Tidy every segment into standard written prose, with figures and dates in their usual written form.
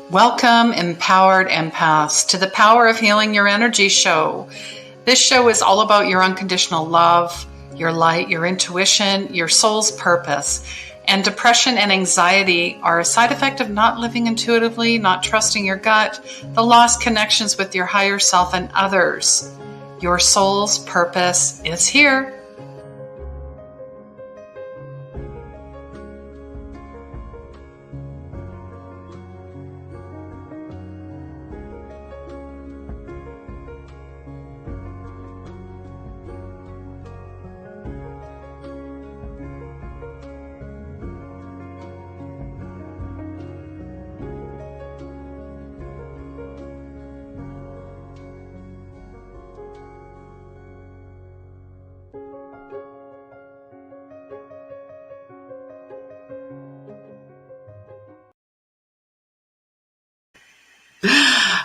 Welcome, empowered empaths, to the Power of Healing Your Energy show. This show is all about your unconditional love, your light, your intuition, your soul's purpose. And depression and anxiety are a side effect of not living intuitively, not trusting your gut, the lost connections with your higher self and others. Your soul's purpose is here.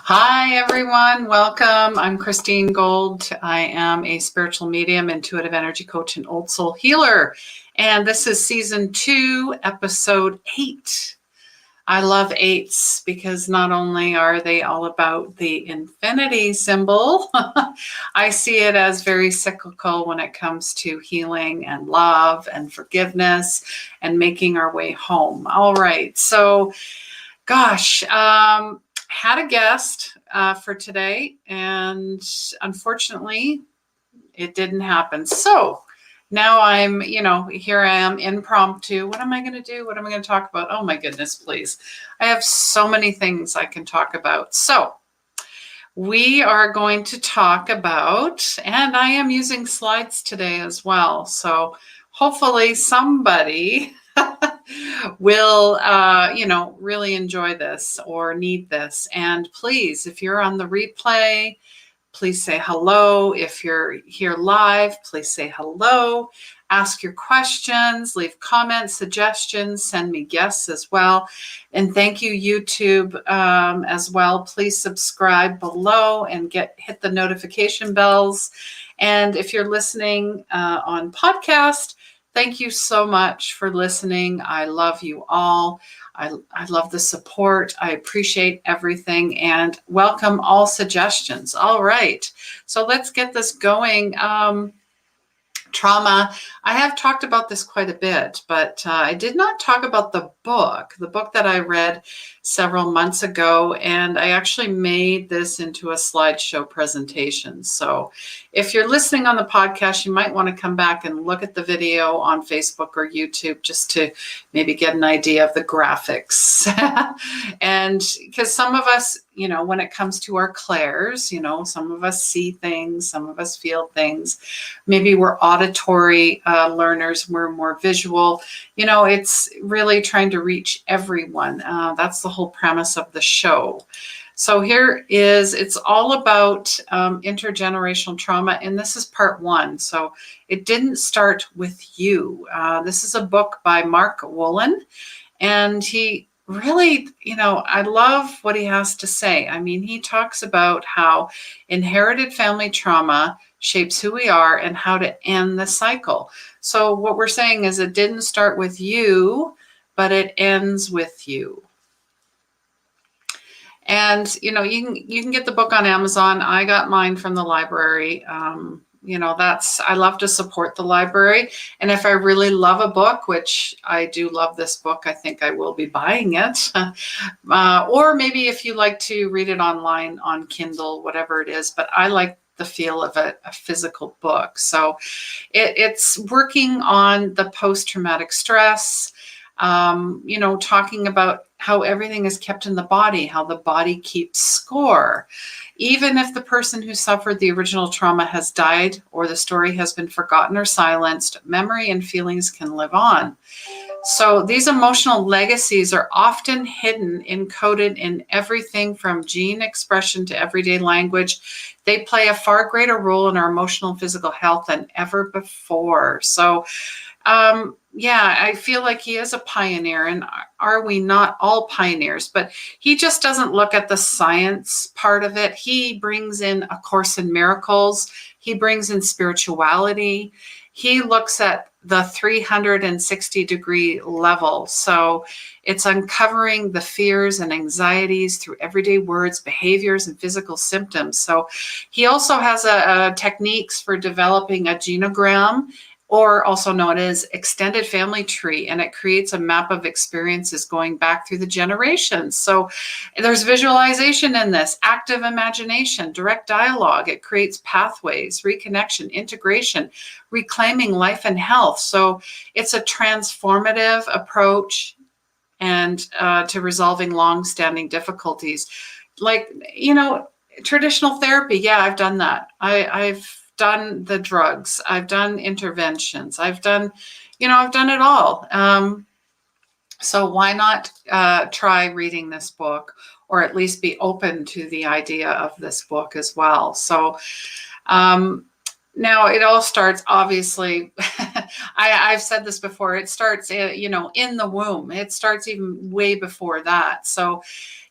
Hi, everyone. Welcome. I'm Christine Gold. I am a spiritual medium, intuitive energy coach, and old soul healer. And this is season 2, episode 8. I love 8s because not only are they all about the infinity symbol, I see it as very cyclical when it comes to healing and love and forgiveness and making our way home. All right. So, gosh, had a guest for today, and unfortunately, it didn't happen. So now I'm, here I am, impromptu. What am I going to do? What am I going to talk about? Oh my goodness, please. I have so many things I can talk about. So we are going to talk about, and I am using slides today as well. So hopefully somebody will, really enjoy this or need this. And please, if you're on the replay, please say hello. If you're here live, please say hello. Ask your questions, leave comments, suggestions, send me guests as well. And thank you, YouTube, as well. Please subscribe below and hit the notification bells. And if you're listening on podcast, thank you so much for listening. I love you all. I love the support. I appreciate everything and welcome all suggestions. All right. So let's get this going. Trauma. I have talked about this quite a bit, but I did not talk about the book that I read several months ago, and I actually made this into a slideshow presentation. So if you're listening on the podcast, you might want to come back and look at the video on Facebook or YouTube just to maybe get an idea of the graphics. And because some of us, when it comes to our clairs, some of us see things, some of us feel things. Maybe we're auditory learners, we're more visual. It's really trying to reach everyone. That's the whole premise of the show. So it's all about intergenerational trauma, and this is part 1. So it didn't start with you. This is a book by Mark Wolynn, and he really, I love what he has to say. I mean, he talks about how inherited family trauma shapes who we are and how to end the cycle. So what we're saying is it didn't start with you, but it ends with you. And, you can get the book on Amazon. I got mine from the library. I love to support the library. And if I really love a book, which I do love this book, I think I will be buying it. Or maybe if you like to read it online on Kindle, whatever it is, but I like the feel of a physical book. So it's working on the post-traumatic stress, talking about how everything is kept in the body, how the body keeps score. Even if the person who suffered the original trauma has died or the story has been forgotten or silenced, memory and feelings can live on. So these emotional legacies are often hidden, encoded in everything from gene expression to everyday language. They play a far greater role in our emotional and physical health than ever before. So I feel like he is a pioneer, and are we not all pioneers? But he just doesn't look at the science part of it. He brings in A Course in Miracles. He brings in spirituality. He looks at the 360-degree level. So it's uncovering the fears and anxieties through everyday words, behaviors, and physical symptoms. So he also has a techniques for developing a genogram, or also known as extended family tree, and it creates a map of experiences going back through the generations. So there's visualization in this, active imagination, direct dialogue. It creates pathways, reconnection, integration, reclaiming life and health. So it's a transformative approach and to resolving long-standing difficulties. Like, traditional therapy, yeah, I've done that. I've done the drugs. I've done interventions. I've done it all. So why not try reading this book, or at least be open to the idea of this book as well? So now it all starts, obviously, I've said this before, it starts, in the womb. It starts even way before that. So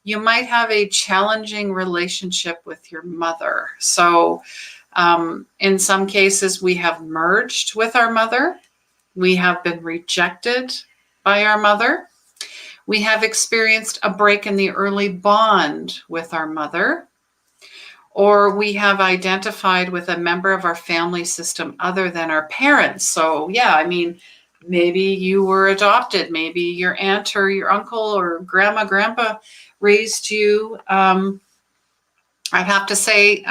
you might have a challenging relationship with your mother. So in some cases, we have merged with our mother. We have been rejected by our mother. We have experienced a break in the early bond with our mother. Or we have identified with a member of our family system other than our parents. So yeah, maybe you were adopted. Maybe your aunt or your uncle or grandma, grandpa raised you. I'd have to say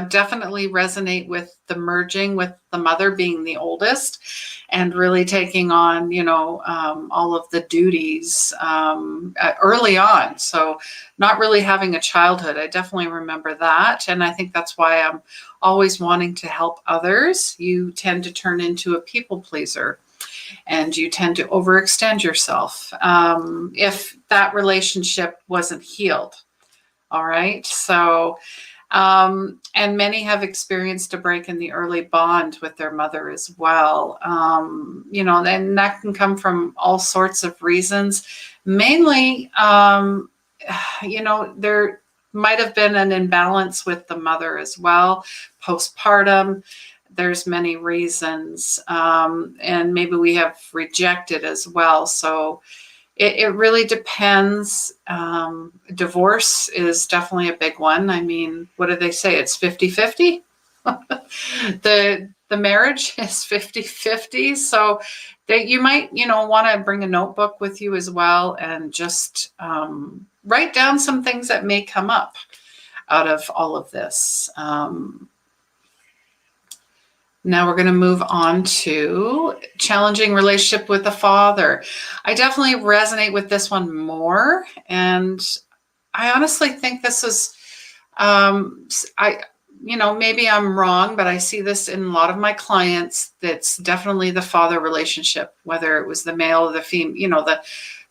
definitely resonate with the merging with the mother being the oldest and really taking on, all of the duties early on. So not really having a childhood. I definitely remember that. And I think that's why I'm always wanting to help others. You tend to turn into a people pleaser and you tend to overextend yourself if that relationship wasn't healed. All right. So, and many have experienced a break in the early bond with their mother as well. And that can come from all sorts of reasons. Mainly, there might have been an imbalance with the mother as well. Postpartum, there's many reasons. And maybe we have rejected as well. So, it really depends. Divorce is definitely a big one. What do they say? It's 50-50. The marriage is 50-50. So that you might, want to bring a notebook with you as well and just write down some things that may come up out of all of this. Now we're going to move on to challenging relationship with the father. I definitely resonate with this one more. And I honestly think this is, maybe I'm wrong, but I see this in a lot of my clients. That's definitely the father relationship, whether it was the male or the female,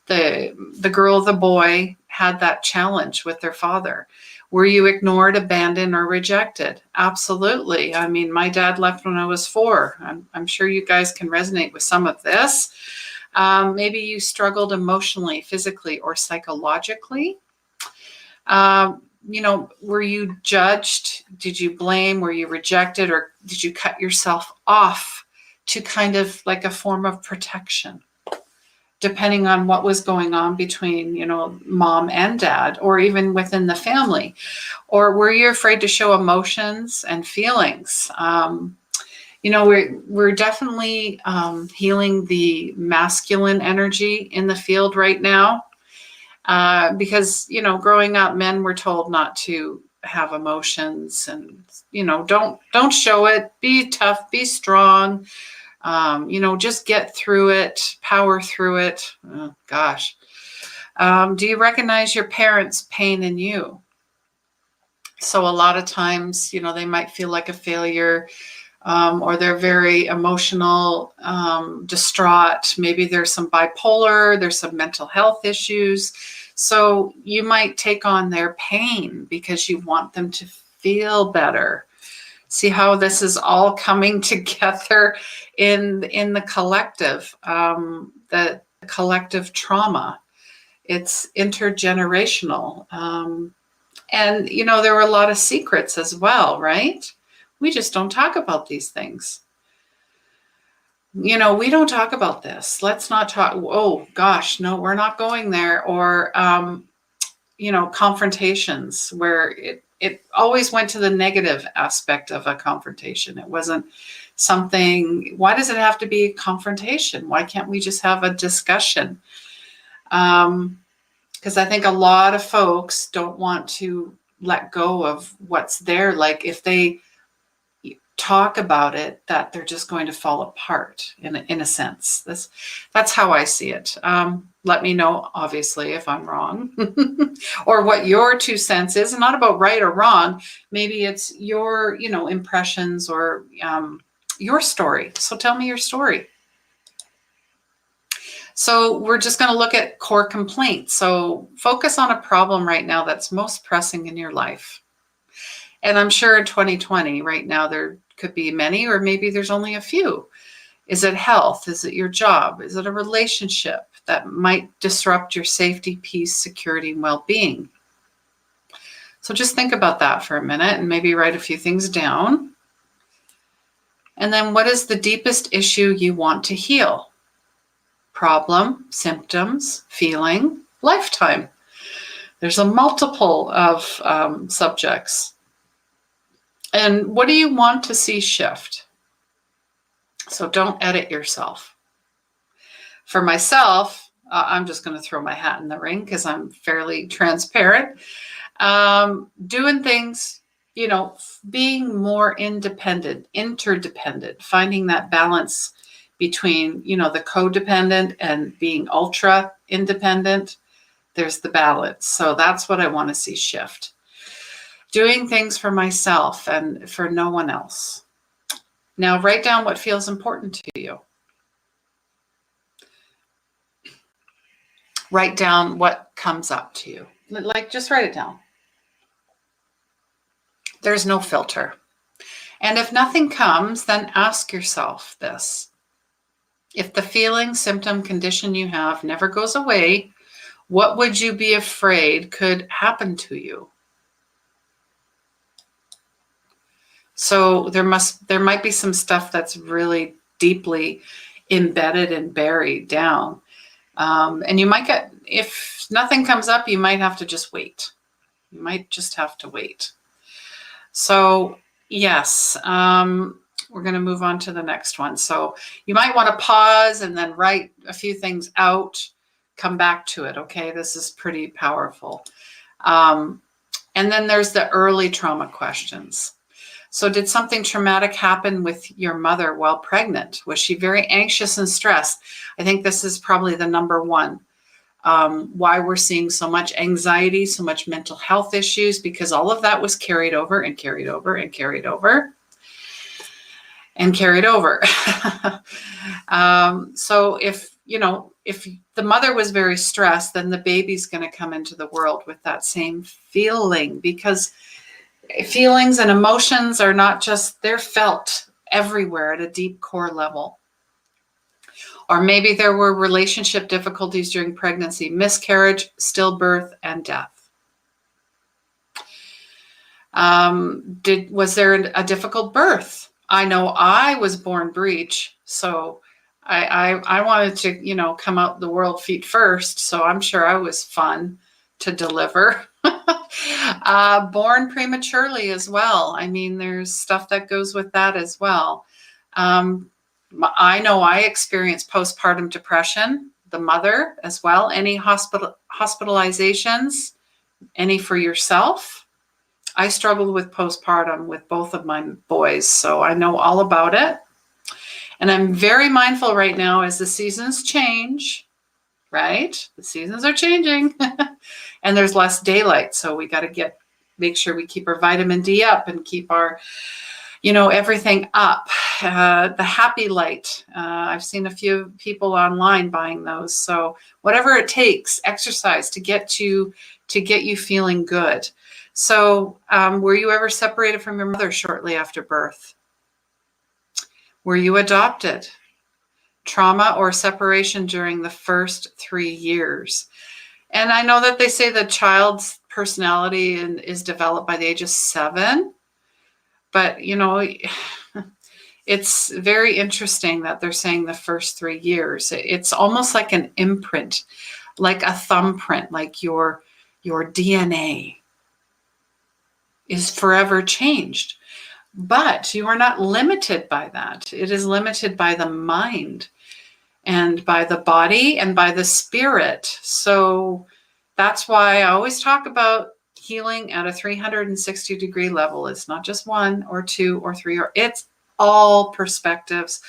the girl or the boy had that challenge with their father. Were you ignored, abandoned, or rejected? Absolutely. My dad left when I was 4. I'm sure you guys can resonate with some of this. Maybe you struggled emotionally, physically, or psychologically. Were you judged? Did you blame? Were you rejected? Or did you cut yourself off to kind of like a form of protection? Depending on what was going on between, mom and dad, or even within the family. Or were you afraid to show emotions and feelings? We're definitely healing the masculine energy in the field right now. Because, growing up, men were told not to have emotions and, don't show it, be tough, be strong. Just get through it, power through it. Oh, gosh. Do you recognize your parents' pain in you? So a lot of times, they might feel like a failure, or they're very emotional, distraught. Maybe there's some bipolar, there's some mental health issues. So you might take on their pain because you want them to feel better. See how this is all coming together in the collective, the collective trauma. It's intergenerational. And, there were a lot of secrets as well, right? We just don't talk about these things. we don't talk about this. Let's not talk. Oh gosh, no, we're not going there. Or, confrontations where it always went to the negative aspect of a confrontation. It wasn't something, why does it have to be a confrontation? Why can't we just have a discussion? Because I think a lot of folks don't want to let go of what's there. Like if they talk about it, that they're just going to fall apart in a sense. That's how I see it. Let me know, obviously, if I'm wrong or what your 2 cents is. Not about right or wrong. Maybe it's your, impressions or your story. So tell me your story. So we're just going to look at core complaints. So focus on a problem right now that's most pressing in your life. And I'm sure in 2020, right now, there could be many, or maybe there's only a few. Is it health? Is it your job? Is it a relationship that might disrupt your safety, peace, security, and well-being? So just think about that for a minute and maybe write a few things down. And then what is the deepest issue you want to heal? Problem, symptoms, feeling, lifetime. There's a multiple of subjects. And what do you want to see shift? So don't edit yourself. For myself, I'm just going to throw my hat in the ring because I'm fairly transparent. Doing things, being more independent, interdependent, finding that balance between, the codependent and being ultra independent. There's the balance. So that's what I want to see shift. Doing things for myself and for no one else. Now write down what feels important to you. Write down what comes up to you. Like, just write it down. There's no filter. And if nothing comes, then ask yourself this. If the feeling, symptom, condition you have never goes away, what would you be afraid could happen to you? So there might be some stuff that's really deeply embedded and buried down. And you might if nothing comes up, you might have to just wait. You might just have to wait. So yes, we're going to move on to the next one. So you might want to pause and then write a few things out, come back to it. Okay, this is pretty powerful. And then there's the early trauma questions. So did something traumatic happen with your mother while pregnant? Was she very anxious and stressed? I think this is probably the number one. Why we're seeing so much anxiety, so much mental health issues, because all of that was carried over and carried over and carried over and carried over. So if the mother was very stressed, then the baby's going to come into the world with that same feeling, because feelings and emotions are not just, they're felt everywhere at a deep core level. Or maybe there were relationship difficulties during pregnancy, miscarriage, stillbirth, and death. Was there a difficult birth? I know I was born breech, so I wanted to, come out the world feet first. So I'm sure I was fun to deliver. Born prematurely as well. I mean, there's stuff that goes with that as well. I know I experienced postpartum depression, the mother as well. Any hospitalizations, any for yourself? I struggled with postpartum with both of my boys, so I know all about it. And I'm very mindful right now as the seasons change, right? The seasons are changing and there's less daylight. So we got to make sure we keep our vitamin D up and keep our, everything up. The happy light. I've seen a few people online buying those. So whatever it takes, exercise to get you feeling good. So were you ever separated from your mother shortly after birth? Were you adopted? Trauma or separation during the first 3 years? And I know that they say the child's personality is developed by the age of 7. But, It's very interesting that they're saying the first 3 years. It's almost like an imprint, like a thumbprint, like your DNA is forever changed. But you are not limited by that. It is limited by the mind and by the body and by the spirit. So that's why I always talk about healing at a 360-degree level. It's not just 1 or 2 or 3, or it's all perspectives,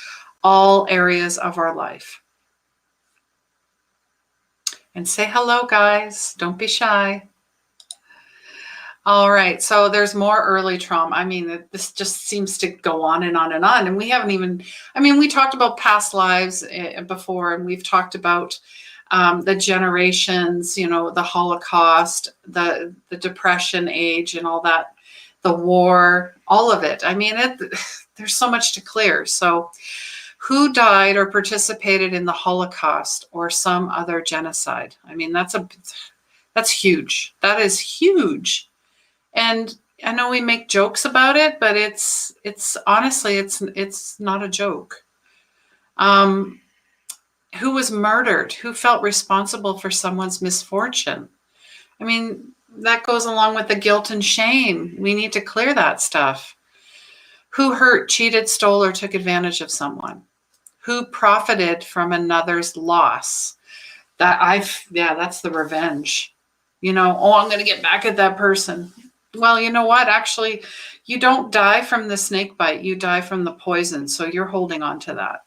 all areas of our life. And say hello, guys. Don't be shy. All right, so there's more early trauma. I mean, this just seems to go on and on and on. And we haven't even, we talked about past lives before, and we've talked about the generations, the Holocaust, the Depression age and all that, the war, all of it. There's so much to clear. So who died or participated in the Holocaust or some other genocide? That's huge. That is huge. And I know we make jokes about it, but it's honestly, it's not a joke. Who was murdered? Who felt responsible for someone's misfortune? That goes along with the guilt and shame. We need to clear that stuff. Who hurt, cheated, stole, or took advantage of someone? Who profited from another's loss? That's the revenge. I'm going to get back at that person. Well, you know what? Actually, you don't die from the snake bite. You die from the poison. So you're holding on to that.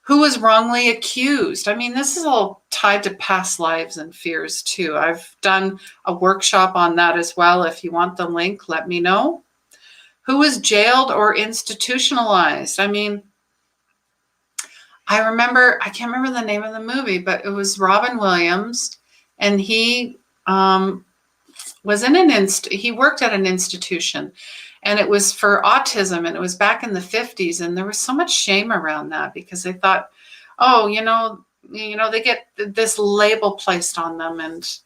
Who was wrongly accused? This is all tied to past lives and fears too. I've done a workshop on that as well. If you want the link, let me know. Who was jailed or institutionalized? I can't remember the name of the movie, but it was Robin Williams, and he was he worked at an institution, and it was for autism, and it was back in the 50s, and there was so much shame around that because they thought, they get this label placed on them, and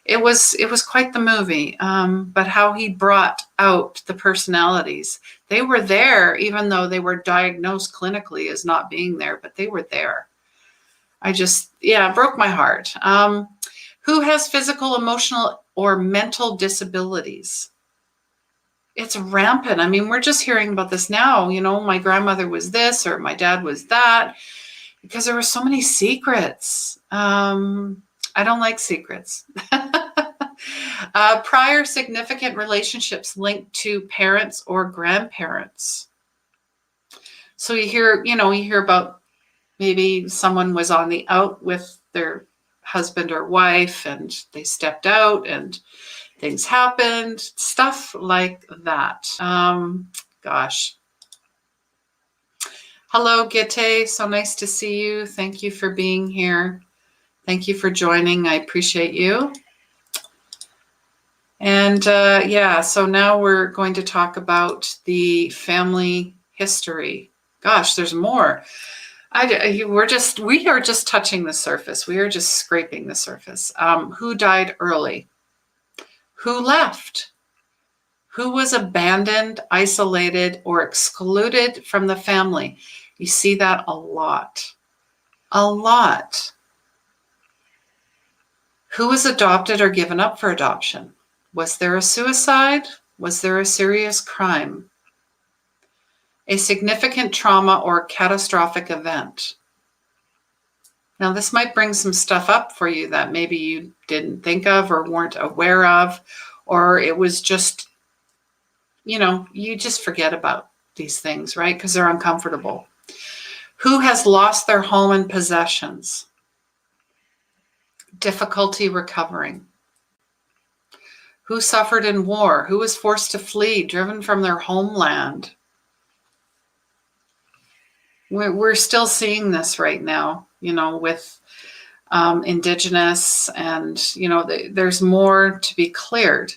it was quite the movie. But how he brought out the personalities. They were there, even though they were diagnosed clinically as not being there, but they were there. It broke my heart. Who has physical, emotional, or mental disabilities? It's rampant. We're just hearing about this now. My grandmother was this, or my dad was that, because there were so many secrets. I don't like secrets. Prior significant relationships linked to parents or grandparents. So you hear about maybe someone was on the out with their husband or wife, and they stepped out and things happened, stuff like that. Gosh. Hello, Gitte. So nice to see you. Thank you for being here. Thank you for joining. I appreciate you. And so now we're going to talk about the family history. Gosh, there's more. We are just touching the surface. We are just scraping the surface. Who died early? Who left? Who was abandoned, isolated, or excluded from the family? You see that a lot. A lot. Who was adopted or given up for adoption? Was there a suicide? Was there a serious crime? A significant trauma or catastrophic event? Now, this might bring some stuff up for you that maybe you didn't think of or weren't aware of, or it was just, you just forget about these things, right? Because they're uncomfortable. Who has lost their home and possessions? Difficulty recovering. Who suffered in war? Who was forced to flee, driven from their homeland? We're still seeing this right now, with Indigenous, and, there's more to be cleared.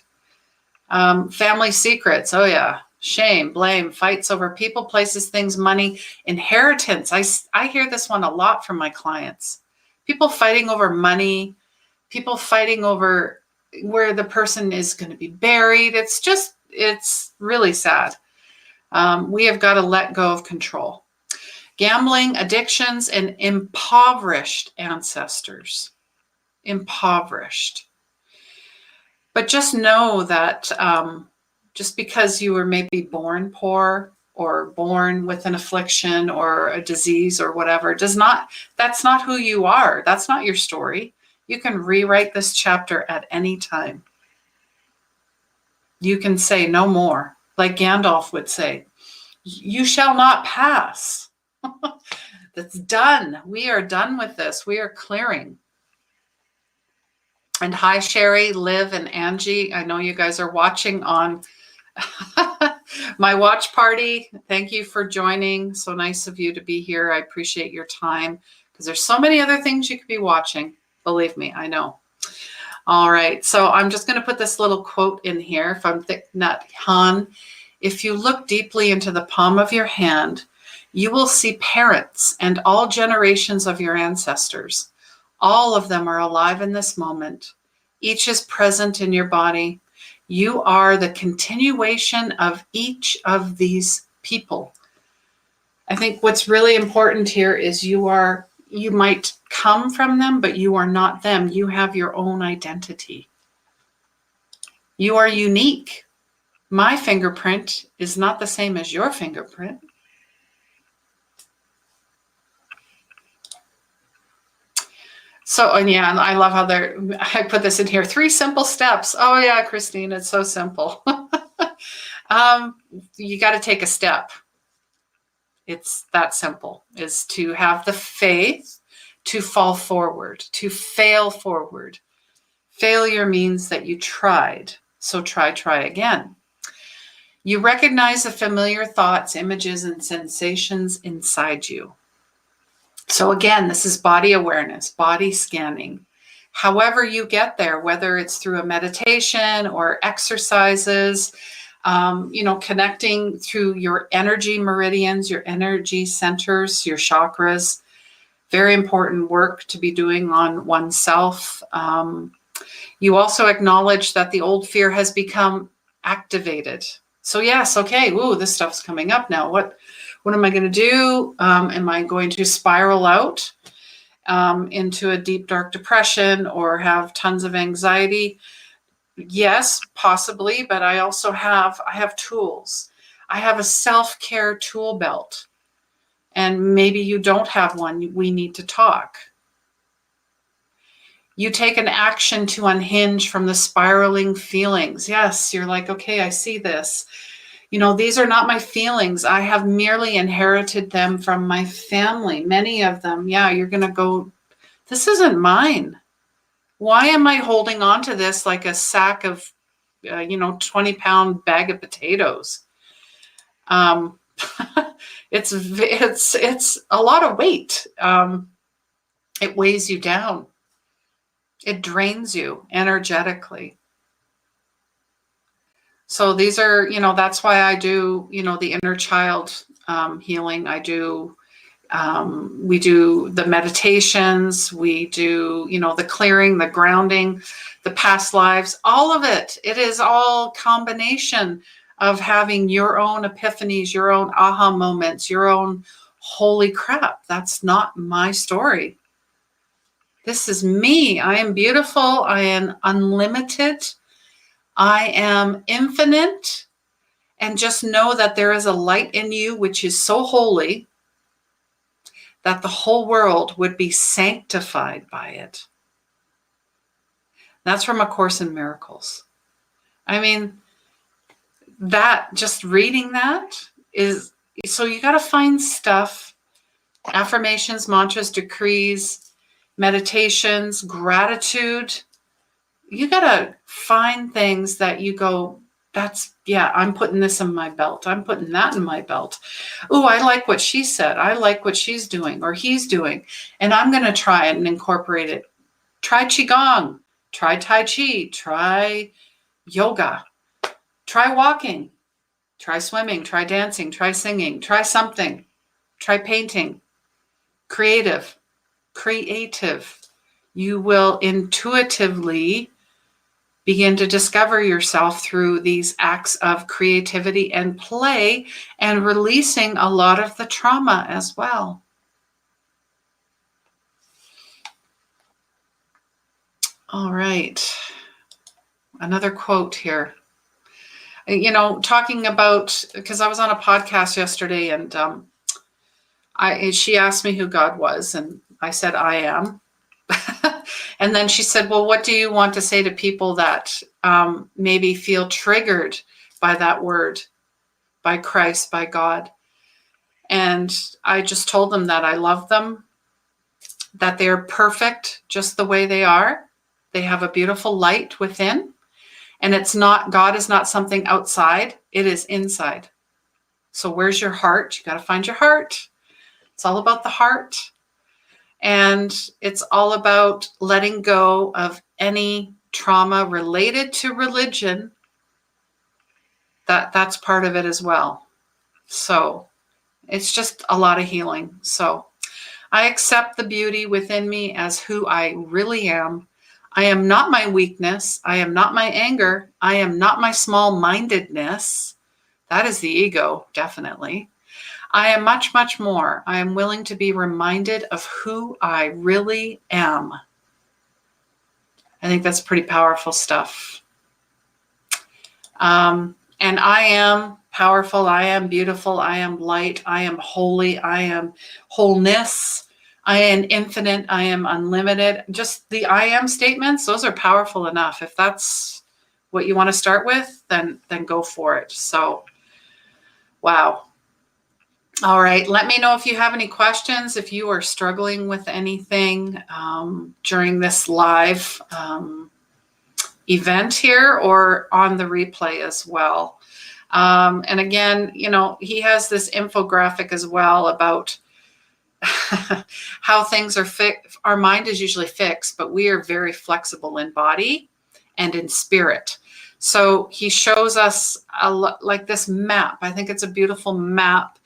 Family secrets. Oh, yeah. Shame, blame, fights over people, places, things, money, inheritance. I hear this one a lot from my clients. People fighting over money, people fighting over where the person is going to be buried. It's really sad. We have got to let go of control. Gambling, addictions, and impoverished ancestors. Impoverished. But just know that just because you were maybe born poor or born with an affliction or a disease or whatever, that's not who you are. That's not your story. You can rewrite this chapter at any time. You can say no more, like Gandalf would say, you shall not pass. That's done. We are done with this. We are clearing. And hi, Sherry, Liv, and Angie. I know you guys are watching on my watch party. Thank you for joining. So nice of you to be here. I appreciate your time because there's so many other things you could be watching. Believe me, I know. All right. So I'm just going to put this little quote in here from Thich Nhat Hanh. If you look deeply into the palm of your hand, you will see parents and all generations of your ancestors. All of them are alive in this moment. Each is present in your body. You are the continuation of each of these people. I think what's really important here is you might come from them, but you are not them. You have your own identity. You are unique. My fingerprint is not the same as your fingerprint. So, and yeah, I love how I put this in here. 3 simple steps. Oh yeah, Christine, it's so simple. You got to take a step. It's that simple, is to have the faith to fall forward, to fail forward. Failure means that you tried. So try again. You recognize the familiar thoughts, images, and sensations inside you. So again, this is body awareness, body scanning. However you get there, whether it's through a meditation or exercises, connecting through your energy meridians, your energy centers, your chakras. Very important work to be doing on oneself. You also acknowledge that the old fear has become activated. So yes, okay, ooh, this stuff's coming up now. What am I going to do? Am I going to spiral out into a deep, dark depression or have tons of anxiety? Yes, possibly, but I have tools. I have a self-care tool belt. And maybe you don't have one. We need to talk. You take an action to unhinge from the spiraling feelings. Yes, you're like, okay, I see this. These are not my feelings. I have merely inherited them from my family. Many of them, yeah, you're going to go, this isn't mine. Why am I holding on to this like a sack of, 20-pound bag of potatoes? It's a lot of weight. It weighs you down. It drains you energetically. So these are, that's why I do, the inner child healing. We do the meditations, we do, the clearing, the grounding, the past lives, all of it. It is all combination of having your own epiphanies, your own aha moments, your own holy crap. That's not my story. This is me. I am beautiful. I am unlimited. I am infinite. And just know that there is a light in you which is so holy that the whole world would be sanctified by it. That's from A Course in Miracles. I mean, that, just reading that is, so you got to find stuff, affirmations, mantras, decrees, meditations, gratitude. You got to find things that you go, I'm putting this in my belt. I'm putting that in my belt. Oh, I like what she said. I like what she's doing or he's doing. And I'm going to try it and incorporate it. Try Qigong. Try Tai Chi. Try yoga. Try walking. Try swimming. Try dancing. Try singing. Try something. Try painting. Creative. You will intuitively Begin to discover yourself through these acts of creativity and play, and releasing a lot of the trauma as well. All right. Another quote here. Talking about, because I was on a podcast yesterday, and she asked me who God was, and I said, I am. And then she said, well, what do you want to say to people that maybe feel triggered by that word, by Christ, by God? And I just told them that I love them, that they're perfect just the way they are. They have a beautiful light within. And God is not something outside, it is inside. So where's your heart? You got to find your heart. It's all about the heart. And it's all about letting go of any trauma related to religion. That's part of it as well. So it's just a lot of healing. So I accept the beauty within me as who I really am. I am not my weakness. I am not my anger. I am not my small-mindedness. That is the ego, definitely. I am much, much more. I am willing to be reminded of who I really am. I think that's pretty powerful stuff. And I am powerful. I am beautiful. I am light. I am holy. I am wholeness. I am infinite. I am unlimited. Just the I am statements, those are powerful enough. If that's what you want to start with, then go for it. So, wow. All right. Let me know if you have any questions, if you are struggling with anything during this live event here or on the replay as well. And again, he has this infographic as well about how things are fixed. Our mind is usually fixed, but we are very flexible in body and in spirit. So he shows us like this map. I think it's a beautiful map.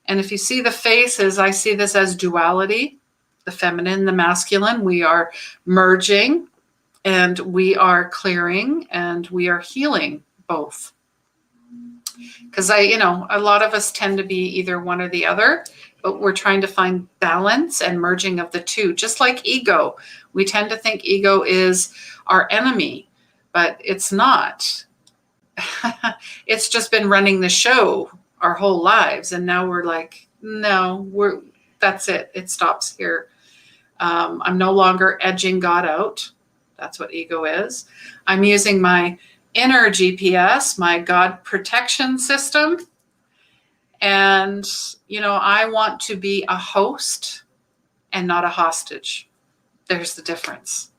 And if you see the faces, I see this as duality, the feminine, the masculine. We are merging and we are clearing and we are healing both. Because a lot of us tend to be either one or the other, but we're trying to find balance and merging of the two. Just like ego, we tend to think ego is our enemy, but it's not. It's just been running the show our whole lives, and now we're like, no, that's it. It stops here. I'm no longer edging God out. That's what ego is. I'm using my inner GPS, my God protection system. And, I want to be a host and not a hostage. There's the difference.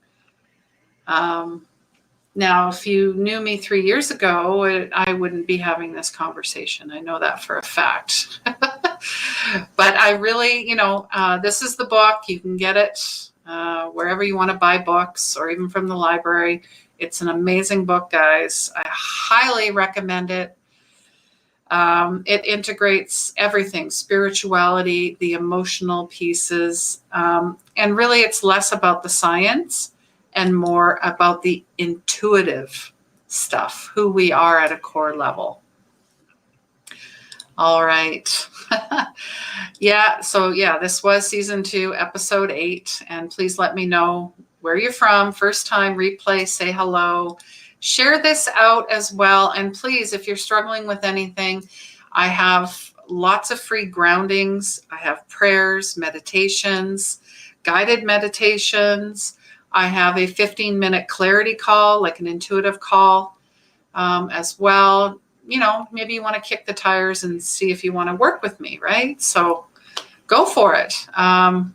Now, if you knew me 3 years ago, I wouldn't be having this conversation. I know that for a fact. But I really, this is the book. You can get it wherever you want to buy books or even from the library. It's an amazing book, guys. I highly recommend it. It integrates everything, spirituality, the emotional pieces, and really it's less about the science and more about the intuitive stuff, who we are at a core level. All right. This was season 2, episode 8. And please let me know where you're from. First time replay, say hello. Share this out as well. And please, if you're struggling with anything, I have lots of free groundings. I have prayers, meditations, guided meditations. I have a 15-minute clarity call, like an intuitive call as well. Maybe you want to kick the tires and see if you want to work with me, right? So go for it.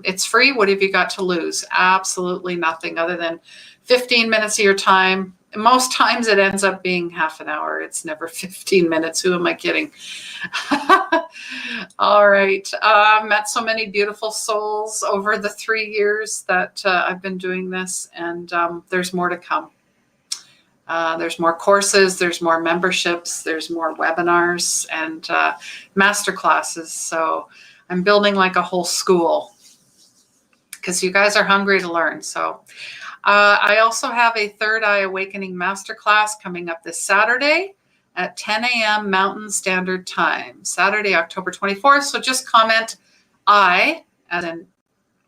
It's free. What have you got to lose? Absolutely nothing other than 15 minutes of your time. Most times it ends up being half an hour. It's never 15 minutes. Who am I kidding? All right. Met so many beautiful souls over the 3 years that I've been doing this, and there's more to come. There's more courses, there's more memberships, there's more webinars and master classes. So I'm building like a whole school because you guys are hungry to learn. So I also have a Third Eye Awakening Masterclass coming up this Saturday at 10 a.m. Mountain Standard Time, Saturday, October 24th. So just comment I, as in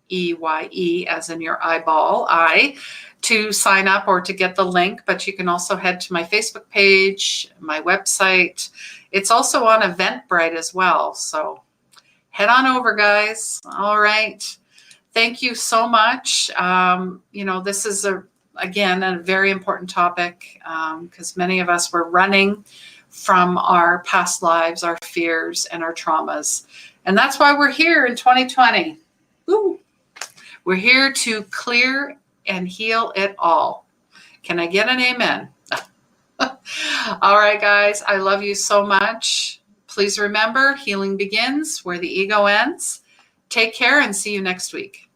EYE, as in your eyeball, I, to sign up or to get the link. But you can also head to my Facebook page, my website. It's also on Eventbrite as well. So head on over, guys. All right. Thank you so much. This is again, a very important topic because many of us were running from our past lives, our fears, and our traumas. And that's why we're here in 2020. Woo. We're here to clear and heal it all. Can I get an amen? All right, guys, I love you so much. Please remember, healing begins where the ego ends. Take care and see you next week.